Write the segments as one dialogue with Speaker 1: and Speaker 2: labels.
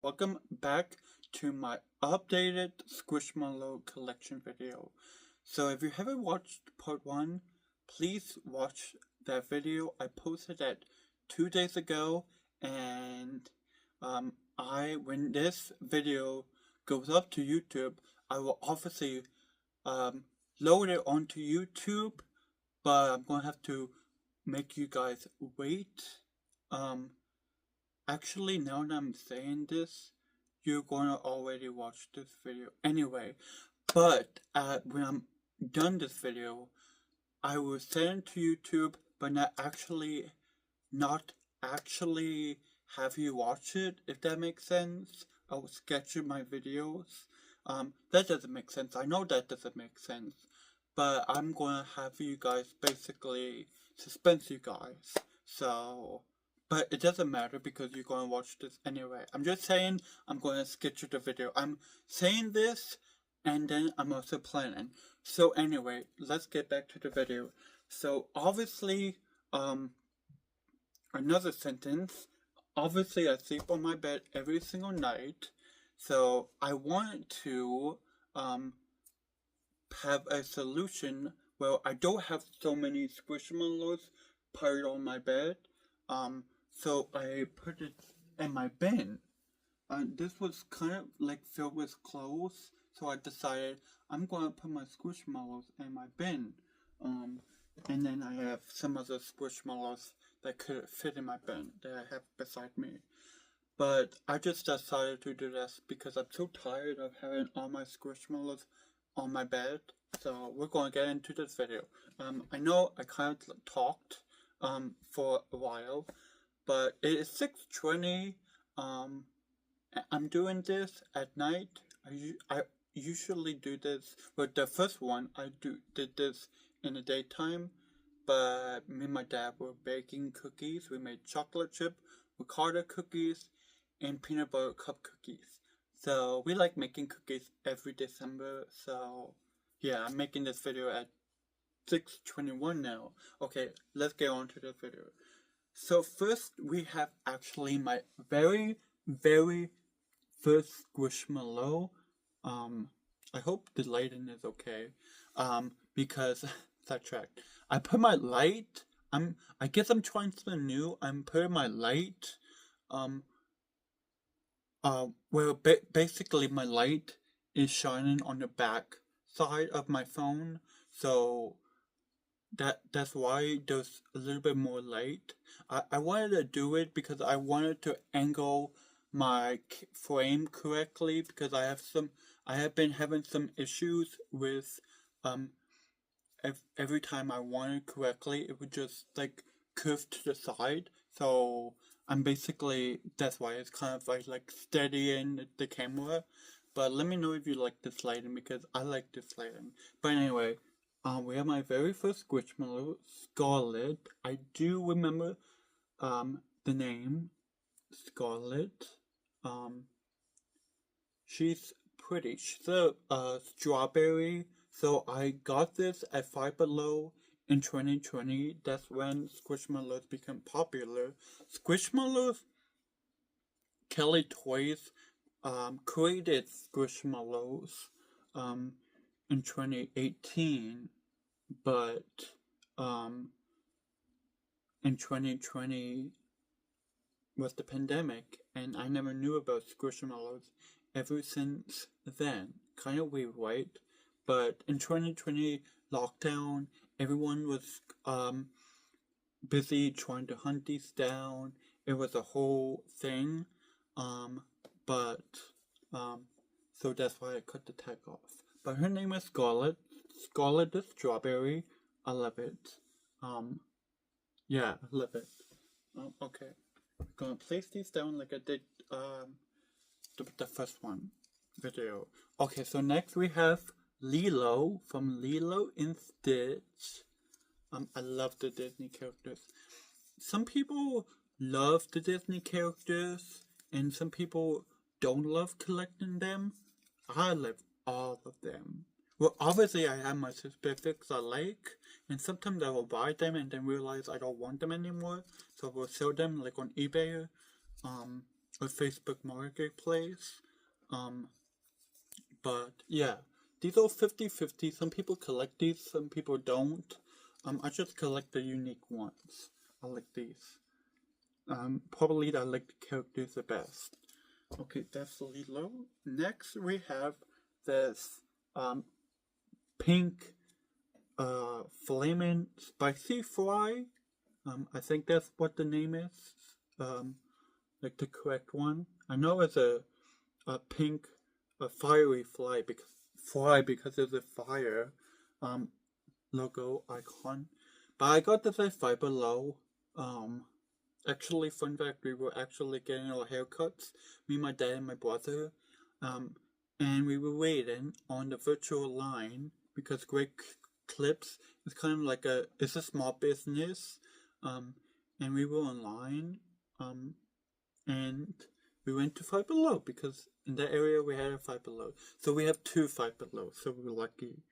Speaker 1: Welcome back to my updated Squishmallow collection video. So if you haven't watched part 1, please watch that video. I posted that 2 days ago, and when this video goes up to YouTube, I will obviously load it onto YouTube, but I'm going to have to make you guys wait. Actually, now that I'm saying this, you're gonna already watch this video anyway. But when I'm done this video, I will send it to YouTube, but not actually have you watch it, if that makes sense. I will schedule my videos. That doesn't make sense. I know that doesn't make sense. But I'm gonna have you guys basically suspense you guys. So, but it doesn't matter because you're going to watch this anyway. I'm just saying I'm going to schedule the video. I'm saying this and then I'm also planning. So anyway, let's get back to the video. So obviously, another sentence. Obviously, I sleep on my bed every single night. So I wanted to have a solution where I don't have so many squishmallows piled on my bed. So I put it in my bin. This was kind of like filled with clothes, so I decided I'm going to put my squishmallows in my bin. And then I have some other squishmallows that could fit in my bin that I have beside me. But I just decided to do this because I'm so tired of having all my squishmallows on my bed. So we're going to get into this video. I know I kind of talked for a while, but it is 6:20. I'm doing this at night. I usually do this. Well, the first one did this in the daytime, but me and my dad were baking cookies. We made chocolate chip ricotta cookies and peanut butter cup cookies. So we like making cookies every December. So yeah, I'm making this video at 6:21 now. Okay, let's get on to the video. So first we have actually my very, very first Squishmallow. I hope the lighting is okay. Because sidetracked. I put my light. I guess I'm trying something new. I'm putting my light. Basically my light is shining on the back side of my phone. So that's why there's a little bit more light. I wanted to do it because I wanted to angle my frame correctly because I have been having some issues with every time I wanted correctly it would just like curve to the side. So that's why it's kind of like steadying the camera. But let me know if you like this lighting because I like this lighting. But anyway, we have my very first Squishmallow, Scarlet. I do remember the name Scarlet. She's pretty. She's a strawberry. So I got this at Five Below in 2020. That's when Squishmallows became popular. Squishmallows, Kelly Toys created Squishmallows in 2018, but in 2020 was the pandemic, and I never knew about Squishmallows ever since then. Kind of weird, right? But in 2020 lockdown, everyone was busy trying to hunt these down. It was a whole thing. So that's why I cut the tag off. But her name is Scarlet. Scarlet the Strawberry. I love it. Yeah, I love it. Okay. I'm gonna place these down like I did the first one video. Okay, so next we have Lilo from Lilo and Stitch. I love the Disney characters. Some people love the Disney characters, and some people don't love collecting them. I love all of them. Well, obviously I have my specifics I like, and sometimes I will buy them and then realize I don't want them anymore, so I will sell them like on eBay. a Facebook Marketplace. But yeah, these are 50-50. Some people collect these, some people don't. I just collect the unique ones. I like these. Probably I like the characters the best. Okay, that's Lilo. Next we have this pink flaming spicy fry. I think that's what the name is. Like the correct one. I know it's a pink fiery fly because it's a fire logo icon. But I got this at Five Below. Actually, fun fact, we were actually getting our haircuts, me, my dad, and my brother. And we were waiting on the virtual line because Great Clips is kind of like it's a small business. And we were online. And we went to Five Below because in that area we had a Five Below. So we have two Five Below, so we were lucky.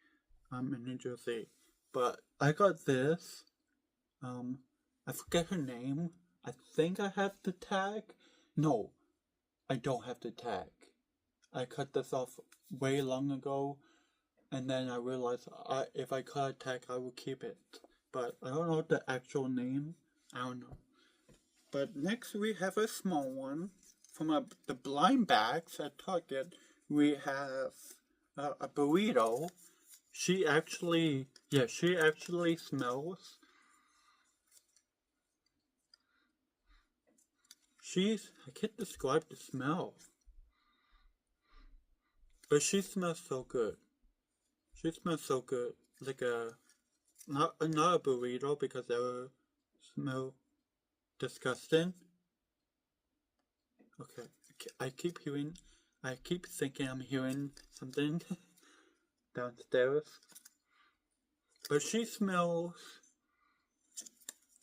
Speaker 1: In New Jersey. But I got this. I forget her name. I think I have the tag. No, I don't have the tag. I cut this off way long ago, and then I realized if I cut a tag, I will keep it. But I don't know the actual name. I don't know. But next we have a small one from the blind bags at Target. We have a burrito. She actually smells. I can't describe the smell. But she smells so good. She smells so good. Like not a burrito because that would smell disgusting. Okay, I keep thinking I'm hearing something downstairs. But she smells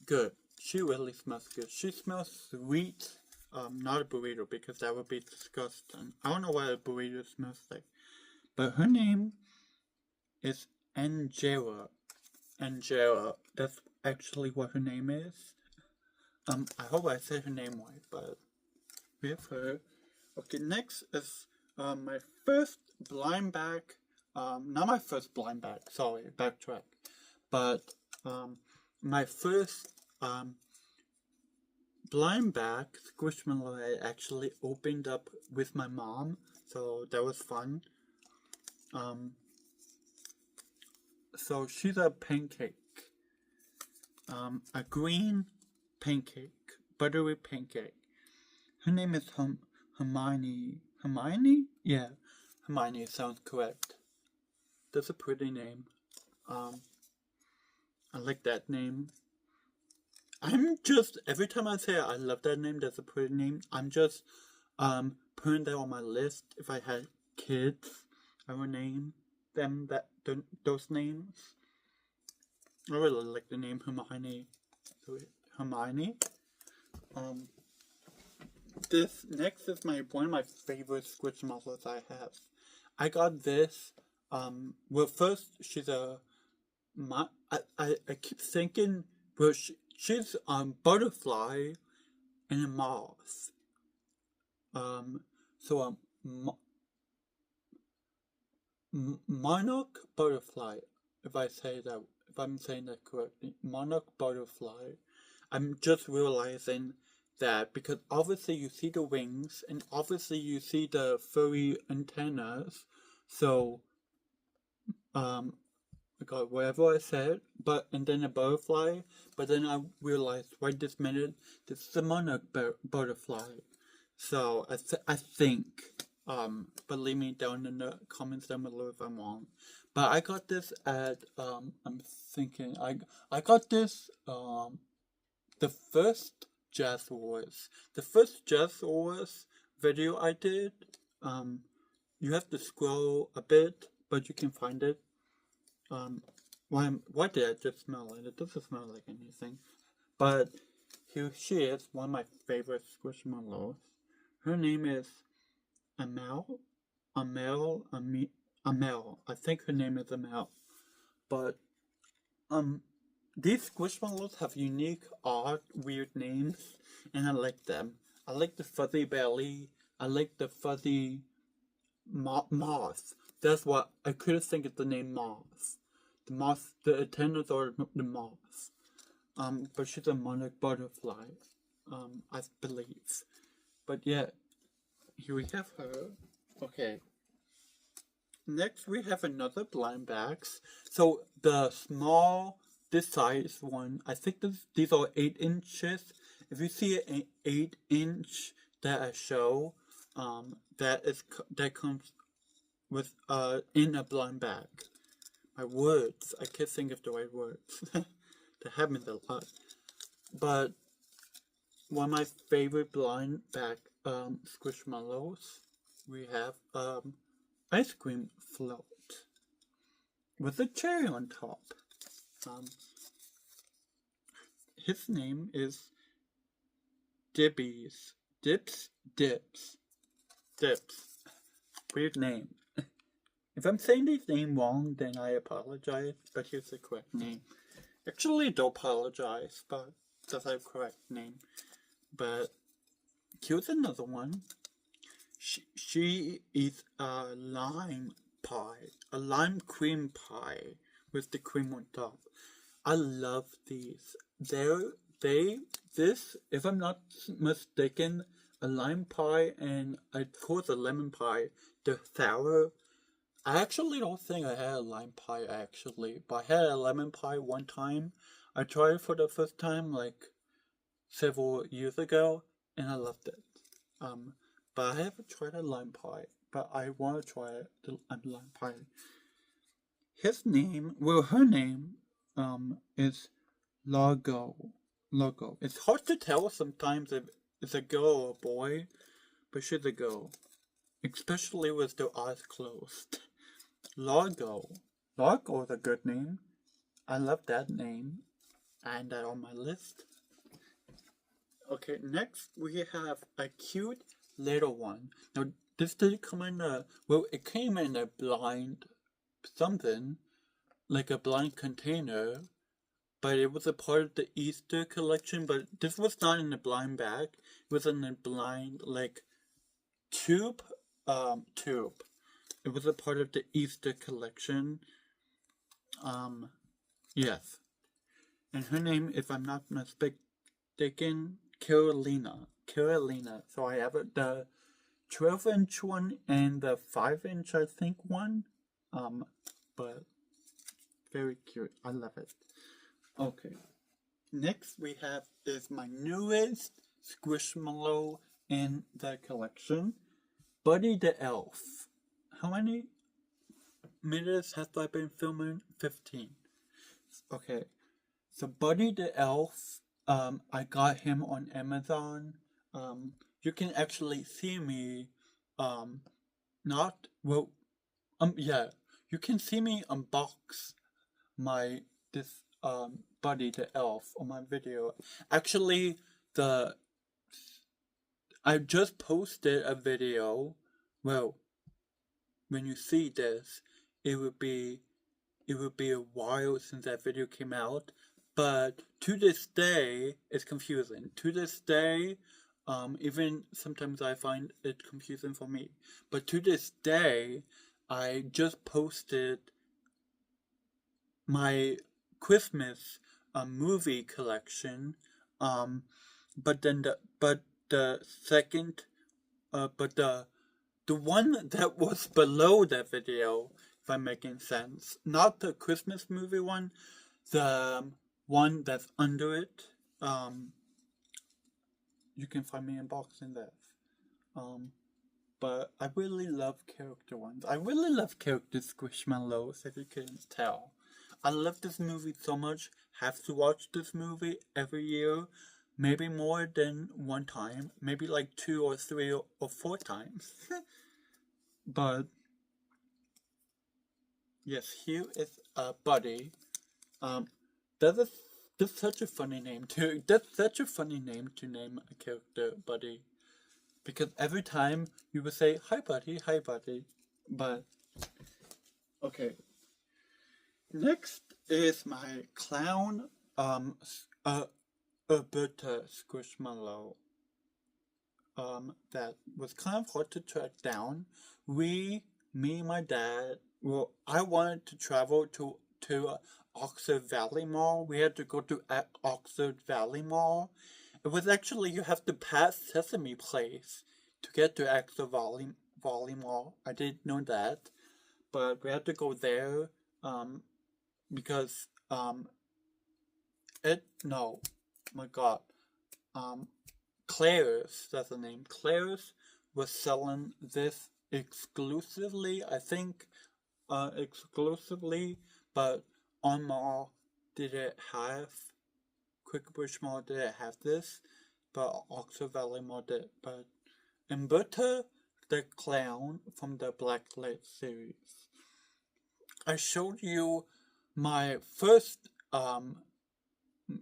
Speaker 1: good. She really smells good. She smells sweet. Not a burrito because that would be disgusting. I don't know what a burrito smells like. But her name is Angela. Angela. That's actually what her name is. I hope I said her name right, but we have her. Okay, next is my first blind bag. Not my first blind bag. Sorry, backtrack. But my first blind bag Squishmallow I actually opened up with my mom, so that was fun. So she's a pancake. A green pancake, buttery pancake. Her name is Hermione. Hermione? Yeah, Hermione sounds correct. That's a pretty name. I like that name. Every time I say I love that name, that's a pretty name, I'm just putting that on my list. If I had kids, I would name them those names. I really like the name Hermione. So Hermione. This next is one of my favorite Squishmallows I have. I got this. Well, first she's I keep thinking. Well, she's butterfly and a moth. So monarch butterfly. If I'm saying that correctly, monarch butterfly. I'm just realizing that because obviously you see the wings and obviously you see the furry antennas. So, I got whatever I said, and then a butterfly. But then I realized right this minute this is a monarch butterfly. So I think. But leave me down in the comments down below if I'm wrong. But I got this at I'm thinking I got this the first Jazz Wars. The first Jazz Wars video I did. You have to scroll a bit, but you can find it. Why did I just smell it? It doesn't smell like anything. But here she is, one of my favorite Squishmallows. Her name is Amel. I think her name is Amel. But these Squishmallows have unique, odd, weird names, and I like them. I like the fuzzy belly. I like the fuzzy moth. That's what I couldn't think of the name moth. The moth, the attendants are the moth. But she's a monarch butterfly. I believe. But yeah, here we have her. Okay. Next, we have another blind bags. So the small, this size one, I think these are 8 inches. If you see an 8-inch that I show, that comes with in a blind bag. My words, I can't think of the right words. That happens a lot. But one of my favorite blind bag squishmallows, we have ice cream float with a cherry on top. His name is Dips. Weird name. If I'm saying his name wrong, then I apologize, but here's the correct name. Actually, don't apologize, but that's the correct name. But here's another one. She eats a lime pie, a lime cream pie with the cream on top. I love these. If I'm not mistaken, a lime pie and of course a lemon pie, they're sour. I actually don't think I had a lime pie but I had a lemon pie one time. I tried it for the first time like several years ago, and I loved it. But I haven't tried a lime pie, but I want to try the lime pie. Her name, is Largo. It's hard to tell sometimes if it's a girl or a boy, but she's a girl. Especially with their eyes closed. Largo. Largo is a good name. I love that name. And that on my list. Okay, next we have a cute little one. Now, this did come in it came in a blind something, like a blind container, but it was a part of the Easter collection, but this was not in a blind bag. It was in a blind, like, tube. It was a part of the Easter collection. Yes. And her name, if I'm not mistaken, Carolina. So I have the 12-inch one and the 5-inch, I think, one. But very cute. I love it. Okay. Next we have is my newest Squishmallow in the collection, Buddy the Elf. How many minutes have I been filming? 15. Okay. So Buddy the Elf, I got him on Amazon. You can actually see me, you can see me unbox this Buddy the Elf on my video. Actually, I just posted a video. Well, when you see this, it would be a while since that video came out. But to this day, it's confusing. To this day, even sometimes I find it confusing for me. But to this day, I just posted my Christmas movie collection. But the one that was below that video, if I'm making sense, not the Christmas movie one, the one that's under it, you can find me unboxing that. But I really love character ones. I really love character Squishmallows, if you couldn't tell. I love this movie so much. Have to watch this movie every year. Maybe more than one time. Maybe like 2 or 3 or 4 times. But yes, here is Buddy. That's such a funny name too. That's such a funny name to name a character, Buddy. Because every time you would say, hi Buddy, hi Buddy. But, okay. Next is my clown, Alberta Squishmallow. that was kind of hard to track down. Me and my dad, well, I wanted to travel to Oxford Valley Mall. We had to go to Oxford Valley Mall. It was actually, you have to pass Sesame Place to get to Oxford Valley Mall. I didn't know that, but we had to go there, because, no, my God, Claire's, that's the name. Claire's was selling this exclusively, I think, exclusively, but on mall did it have, Quickbush Mall did it have this, but Oxford Valley Mall did, but Umberto the Clown from the Blacklight series. I showed you my first, well,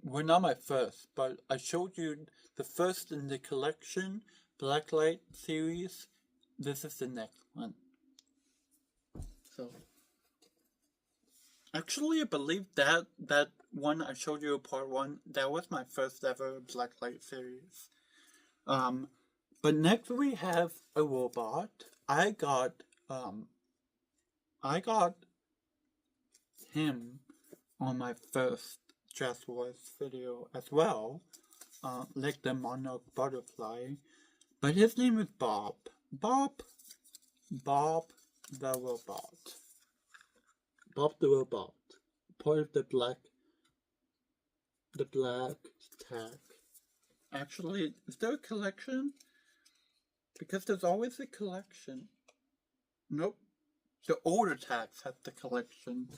Speaker 1: not my first, but I showed you the first in the collection, Blacklight series. This is the next one. So, actually, I believe that one I showed you, part one, that was my first ever Blacklight series. But next we have a robot. I got him on my first Just Wars video as well, like the monarch butterfly, but his name is Bob. Bob the robot. Bob the robot, part of the black tag. Actually, is there a collection? Because there's always a collection. Nope. The older tags have the collection.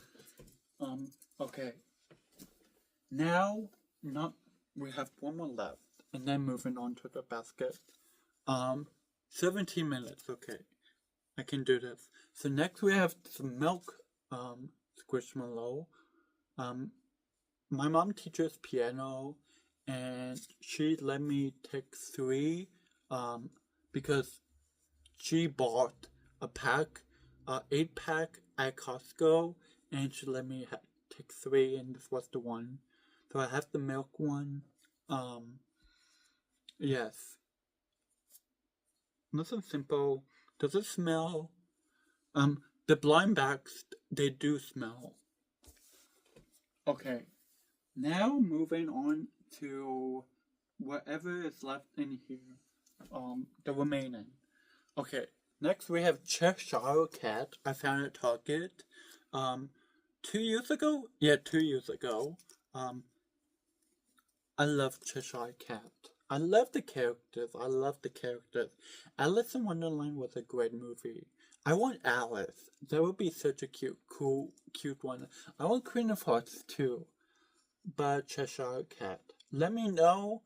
Speaker 1: Okay. Now, we have one more left, and then moving on to the basket. 17 minutes, okay. I can do this. So next we have some milk, Squishmallow. My mom teaches piano, and she let me take 3, because she bought a 8-pack at Costco, and she let me take 3, and this was the one. So I have the milk one. Yes. Nothing simple. Does it smell? The blind bags, they do smell. Okay. Now moving on to whatever is left in here. The remaining. Okay. Next we have Cheshire Cat. I found at Target. 2 years ago? Yeah, 2 years ago. I love Cheshire Cat. I love the characters. Alice in Wonderland was a great movie. I want Alice. That would be such a cute one. I want Queen of Hearts too. But Cheshire Cat. Let me know.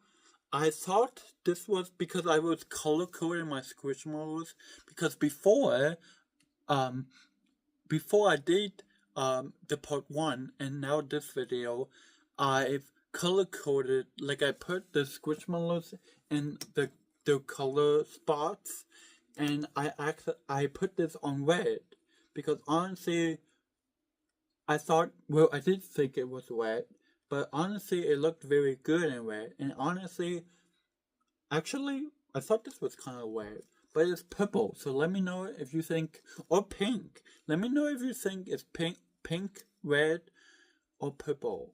Speaker 1: I thought this was because I was color coding my Squishmallows. Because before I did the part 1 and now this video, I've color coded, like I put the Squishmallows in the color spots, and I put this on red because honestly I thought, well, I did think it was red, but honestly it looked very good in red, and honestly actually I thought this was kind of red, but it's purple. So let me know if you think, or pink, let me know if you think it's pink, red, or purple.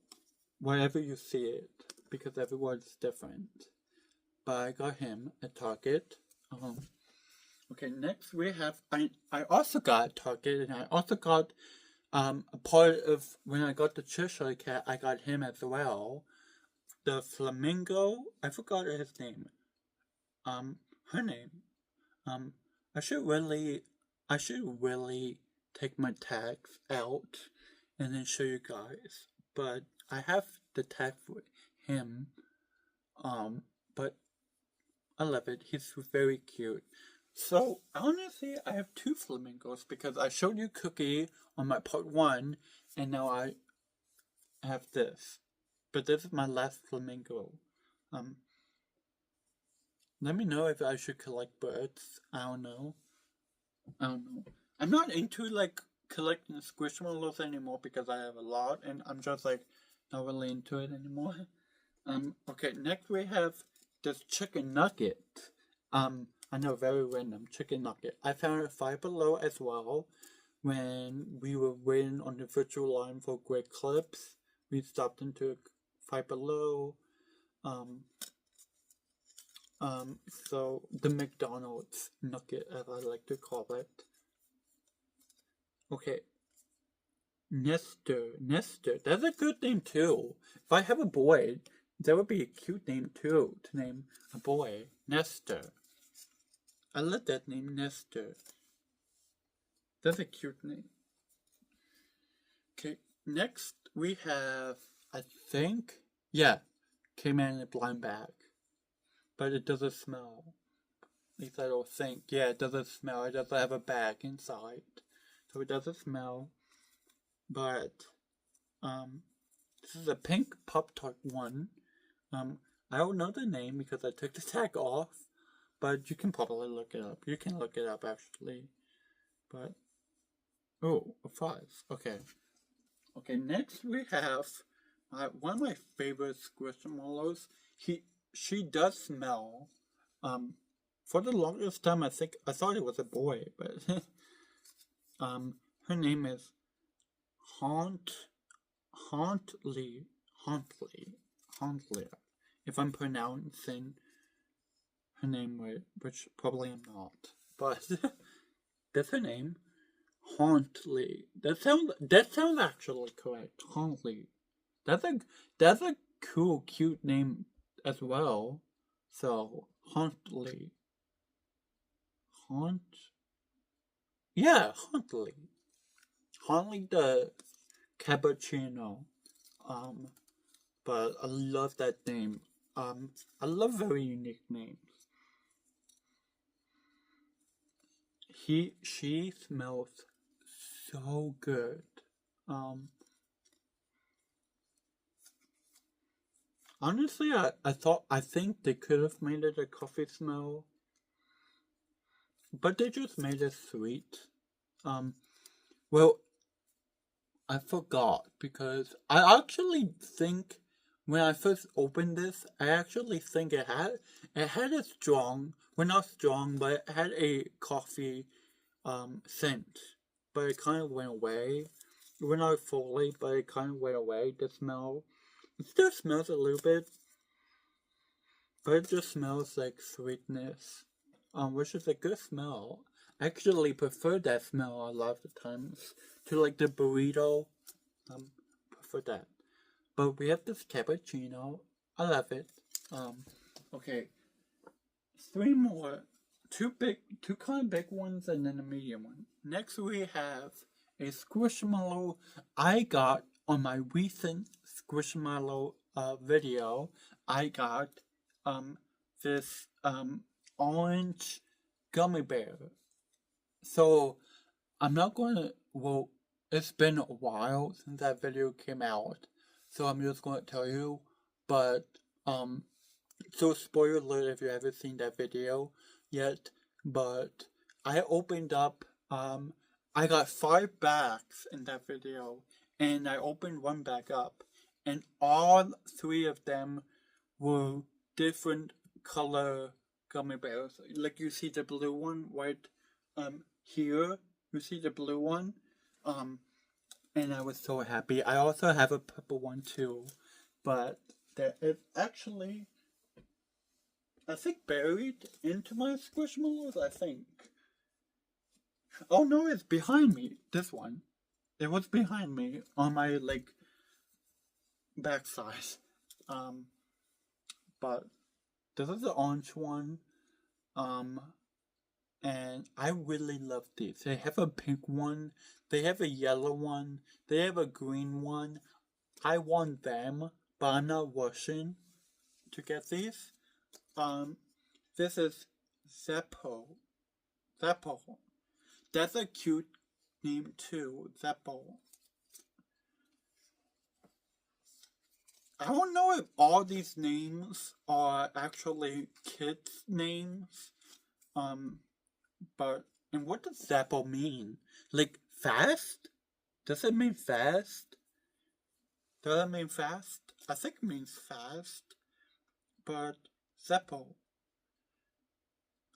Speaker 1: Wherever you see it, because everyone's different. But I got him at Target. Okay, next we have, I also got at Target, and I also got a part of, when I got the Cheshire Cat, I got him as well. The flamingo, I forgot his name. Her name. I should really take my tags out and then show you guys. But I have the tag for him, but I love it. He's very cute. So, honestly, I have 2 flamingos because I showed you Cookie on my part 1, and now I have this. But this is my last flamingo. Let me know if I should collect birds. I don't know. I'm not into, like, collecting Squishmallows anymore because I have a lot, and I'm just, like, not really into it anymore. Okay, next we have this chicken nugget. I know, very random. Chicken nugget. I found a Five Below as well. When we were waiting on the virtual line for Great Clips, we stopped into Five Below. So the McDonald's nugget, as I like to call it. Okay. Nestor. That's a good name too. If I have a boy, that would be a cute name too, to name a boy. Nestor. I like that name, Nestor. That's a cute name. Okay, next we have, I think, yeah, Cayman in a blind bag. But it doesn't smell. At least I don't think. Yeah, it doesn't smell. It doesn't have a bag inside. So it doesn't smell. But, this is a pink Pop-Tart one. I don't know the name because I took the tag off. But you can probably look it up. You can look it up, actually. But, oh, a fuzz. Okay. Okay, next we have one of my favorite Squishmallows. She does smell. For the longest time, I thought it was a boy, but her name is Hauntley. If I'm pronouncing her name right, which probably I'm not, but that's her name. Hauntley. That sounds actually correct. Hauntley. That's a cool, cute name as well. So Hauntley. Hauntley. Hauntley the cappuccino. But I love that name. I love very unique names. She smells so good. Honestly, I think they could have made it a coffee smell, but they just made it sweet. Well, I forgot because I actually think when I first opened this, I actually think it had a strong, well, not strong, but it had a coffee scent, but it kind of went away. It went out fully, but it kind of went away. The smell, it still smells a little bit, but it just smells like sweetness, which is a good smell. I actually prefer that smell a lot of the times to like the burrito. Prefer that. But we have this cappuccino. I love it. Okay. Three more. Two kind of big ones and then a medium one. Next we have a Squishmallow I got on my recent Squishmallow video. I got this orange gummy bear. So I'm not gonna, well, it's been a while since that video came out, so I'm just gonna tell you, but so spoiler alert if you haven't seen that video yet, but I opened up, I got 5 bags in that video, and I opened one bag up, and all 3 of them were different color gummy bears. Like you see the blue one right here, you see the blue one, and I was so happy. I also have a purple one too, but that is actually, I think, buried into my Squishmallows, I think. Oh no, it's behind me, this one. It was behind me on my, like, backside. But this is the orange one. And I really love these. They have a pink one, they have a yellow one, they have a green one. I want them, but I'm not rushing to get these. This is Zeppo. That's a cute name too, Zeppo. I don't know if all these names are actually kids' names. But, and what does Zappo mean? Like, fast? Does it mean fast? Does it mean fast? I think it means fast. But, Zappo.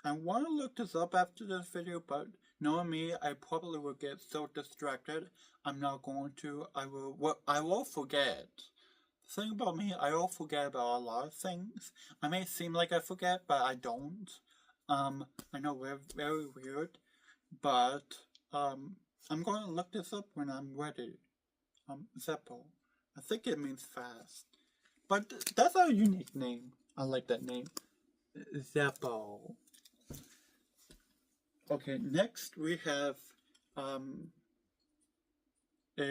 Speaker 1: I want to look this up after this video, but knowing me, I probably will get so distracted. I'm not going to. I will forget. The thing about me, I will forget about a lot of things. I may seem like I forget, but I don't. I know we're very weird, but I'm going to look this up when I'm ready. Zeppo. I think it means fast. But that's a unique name. I like that name. Zeppo. Okay, next we have a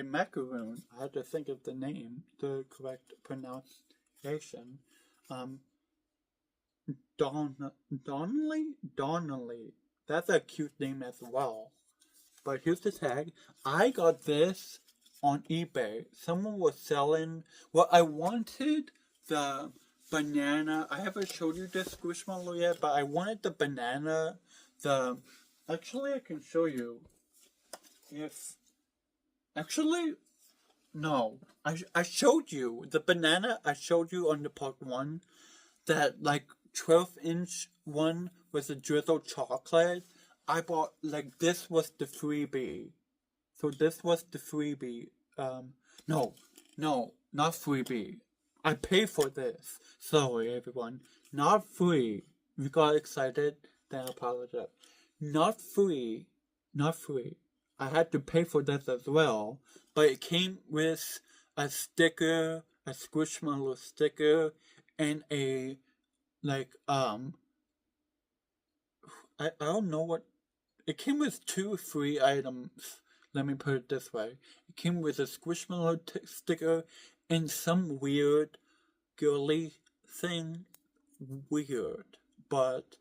Speaker 1: macaroon. I had to think of the name, the correct pronunciation. Donnelly. That's a cute name as well. But here's the tag. I got this on eBay. Someone was selling. Well, I wanted the banana. I haven't showed you this Squishmallow yet, but I wanted the banana. Actually, I can show you. No. I showed you the banana. I showed you on the part 1. That like 12-inch one with the drizzled chocolate. I bought like this was the freebie. So this was the freebie. No, not freebie. I paid for this. Sorry, everyone. Not free. If you got excited, then I apologize. Not free. I had to pay for this as well. But it came with a sticker, a Squishmallow sticker, and a, like, I don't know what, it came with 2 free items. Let me put it this way. It came with a Squishmallow sticker and some weird girly thing. Weird. But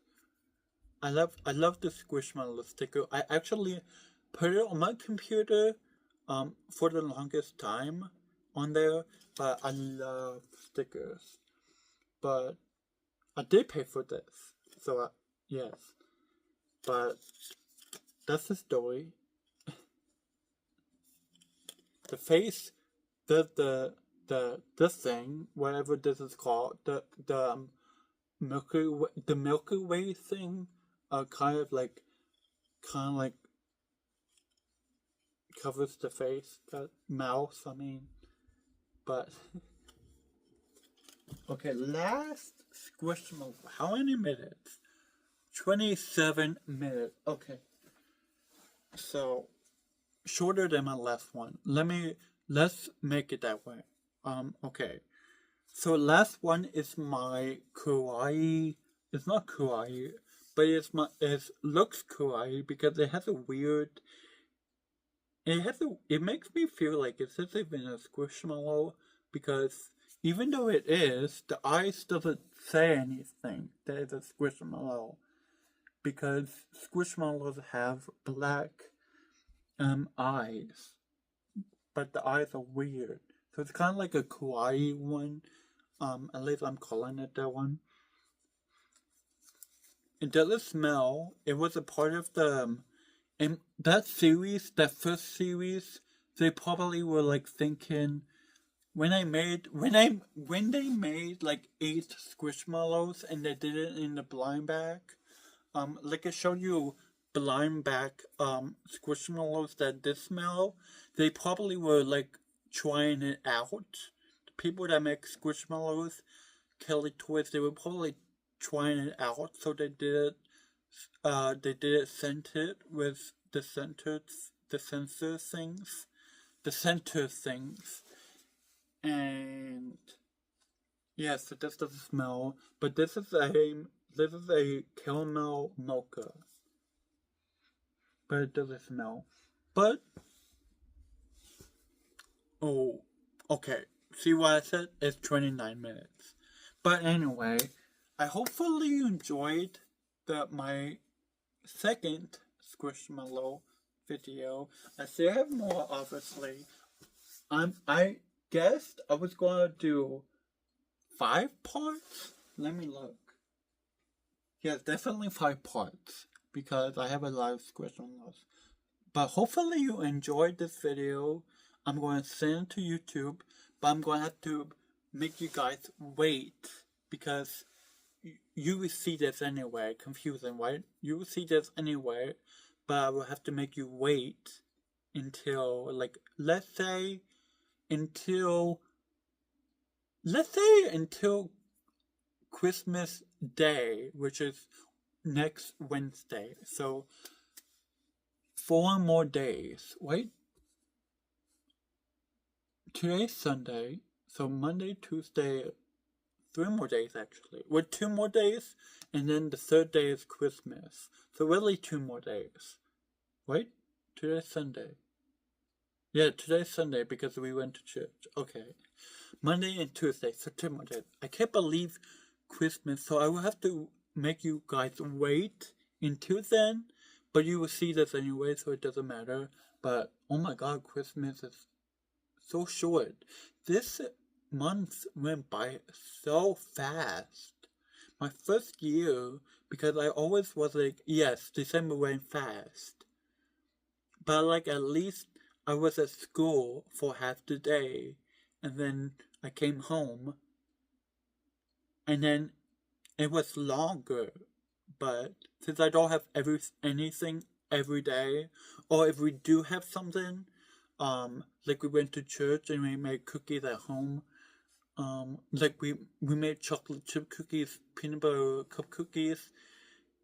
Speaker 1: I love the Squishmallow sticker. I actually put it on my computer for the longest time on there. But I love stickers. But I did pay for this. So, yes. But that's the story. The face, this thing, whatever this is called, the Milky Way thing, kind of like covers the face, mouth. I mean, but okay. Last Squishmallow. How many minutes? 27 minutes. Okay. So shorter than my last one. Let's make it that way. Okay. So last one is my kawaii. It's not kawaii, but it looks kawaii because it has a weird. It makes me feel like it's as if in a Squishmallow because even though it is, the eyes doesn't say anything that it's a Squishmallow because Squishmallows have black eyes, but the eyes are weird. So it's kind of like a kawaii one. At least I'm calling it that one. It doesn't smell. It was a part of the in that series, that first series. They probably were like thinking when they made like 8 Squishmallows and they did it in the blind bag. Like I showed you blind bag Squishmallows that did smell. They probably were like trying it out. The people that make Squishmallows, Kelly Toys, they were probably trying it out. So they did it scented with the center things, and yeah. So this doesn't smell, but this is a caramel mocha, but it doesn't smell. But oh, okay. See what I said? It's 29 minutes. But anyway, I hopefully you enjoyed my second Squishmallow video. I still have more, obviously. I guessed I was gonna do 5 parts. Let me look. Yes, definitely 5 parts because I have a lot of Squishmallows. But hopefully you enjoyed this video. I'm going to send it to YouTube, but I'm going to have to make you guys wait because you will see this anyway. Confusing, right? You will see this anyway, but I will have to make you wait until, like, let's say until Christmas Day, which is next Wednesday. So 4 more days, right? Today's Sunday, so Monday, Tuesday, 3 more days actually. With 2 more days, and then the 3rd day is Christmas. So really 2 more days. Right? Today's Sunday. Yeah, today's Sunday because we went to church. Okay. Monday and Tuesday, so 2 more days. I can't believe Christmas, so I will have to make you guys wait until then. But you will see this anyway, so it doesn't matter. But, oh my god, Christmas is so short. This month went by so fast. My first year, because I always was like, yes, December went fast. But like at least I was at school for half the day, and then I came home, and then it was longer. But since I don't have anything every day, or if we do have something, like we went to church and we made cookies at home. Like we made chocolate chip cookies, peanut butter cup cookies,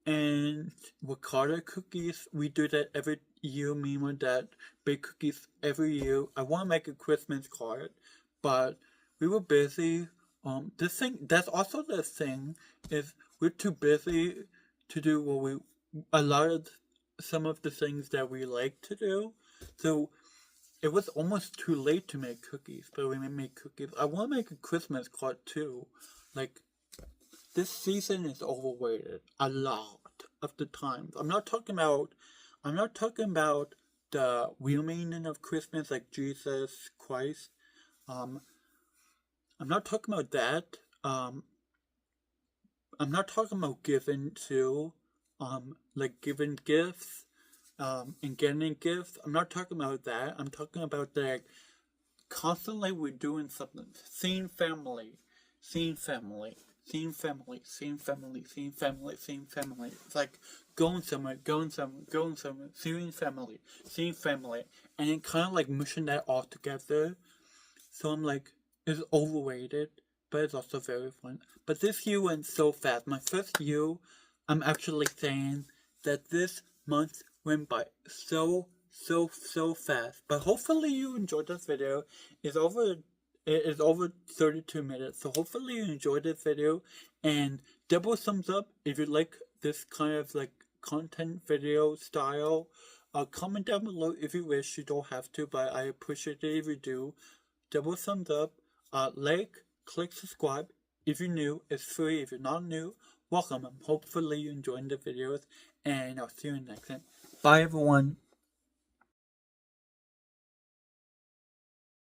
Speaker 1: and ricotta cookies. We do that every year. Me and my dad bake cookies every year. I want to make a Christmas card, but we were busy. That's also the thing, is we're too busy to do some of the things that we like to do. So it was almost too late to make cookies, but we made cookies. I want to make a Christmas card too. Like, this season is overrated a lot of the times. I'm not talking about the real meaning of Christmas, like Jesus Christ. I'm not talking about that. I'm not talking about giving to, like giving gifts. And getting gifts. I'm not talking about that. I'm talking about that constantly we're doing something. Seeing family. It's like going somewhere, seeing family. And then kind of like mushing that all together. So I'm like, it's overrated, but it's also very fun. But this year went so fast. My first year, I'm actually saying that this month went by so fast. But hopefully you enjoyed this video. It is over 32 minutes, so hopefully you enjoyed this video, and double thumbs up if you like this kind of like content video style. Comment down below if you wish. You don't have to, but I appreciate it if you do. Double thumbs up. Like, click subscribe if you're new. It's free. If you're not new, welcome. Hopefully you enjoyed the videos, and I'll see you in the next one. Bye everyone.